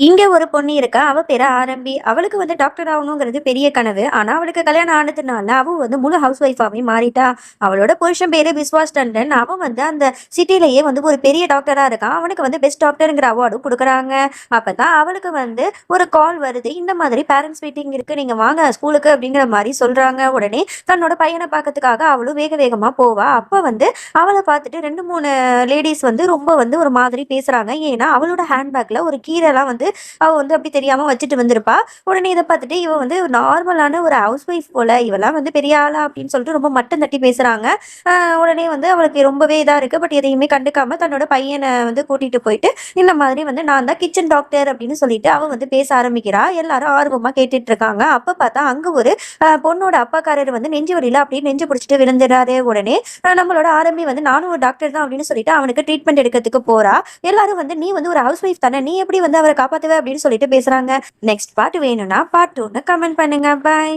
இங்க ஒரு பொண்ணு இருக்கா. அவ பேரு ஆரம்பி. அவளுக்கு டாக்டர் ஆகணுங்கிறது பெரிய கனவு. ஆனா, அவளுக்கு கல்யாணம் ஆனதுனால, அவ முழு ஹவுஸ் ஒய்ஃபாவே மாறிட்டா. அவளோட புருஷன் பேரு விஸ்வாஸ் டண்டன். அவன் அந்த சிட்டிலயே ஒரு பெரிய டாக்டரா இருக்கான். அவனுக்கு பெஸ்ட் டாக்டர்ங்கிற அவார்டும் குடுக்குறாங்க. அப்பதான் அவளுக்கு ஒரு கால் வருது. இந்த மாதிரி பேரண்ட்ஸ் மீட்டிங் இருக்கு. நீங்க வாங்க ஸ்கூலுக்கு அப்படிங்கிற மாரி சொல்றாங்க. உடனே தன்னோட பையன பாக்கறதுக்காக அவளும் வேக வேகமா போவா. அப்ப அவள பாத்துட்டு 2, 3 லேடீஸ் ரொம்ப ஒரு மாதிரி பேசுறாங்க. ஏன்னா, அவளோட ஹேண்ட்பேக்ல ஒரு கீரைலாம் அவ அப்படி தெரியாம வச்சுட்டு வந்திருப்பா. உடனே இத பார்த்துட்டு இவ நார்மலான ஒரு ஹவுஸ் ஒய்ஃப் போல, இவலாம் பெரிய ஆளா அப்படின்னு சொல்லிட்டு ரொம்ப மட்டம் தட்டி பேசுறாங்க. அ உடனே அவளுக்கு ரொம்பவே இதா இருக்கு. பட் எதையுமே கண்டுக்காம தன்னோட பையன கூட்டிட்டு போயிட்டு, இந்த மாதிரி நான் தான் கிச்சன் டாக்டர் அப்படின்னு சொல்லிட்டு அவ பேச ஆரம்பிக்கிறா. எல்லாரும் ஆர்வமா கேட்டுட்டு இருக்காங்க. அப்ப பார்த்தா அங்க ஒரு பொண்ணோட அப்பாக்காரர் நெஞ்சு வலியில அப்படியே நெஞ்சு பிடிச்சிட்டு விழுந்துறாரு. உடனே நம்மளோட ஆரம்பி நானும் ஒரு டாக்டர் தான் அப்படின்னு சொல்லிட்டு அவனுக்கு ட்ரீட்மெண்ட் எடுக்கிறதுக்கு போறா. எல்லாரும் நீ ஒரு ஹவுஸ் ஒய்ஃப் தானே, நீ எப்படி அவரை காப்பாத்துவ அப்படின்னு சொல்லிட்டு பேசுறாங்க. நெக்ஸ்ட் பார்ட் வேணும்னா பார்ட் 2ன்னு கமெண்ட் பண்ணுங்க. பாய்.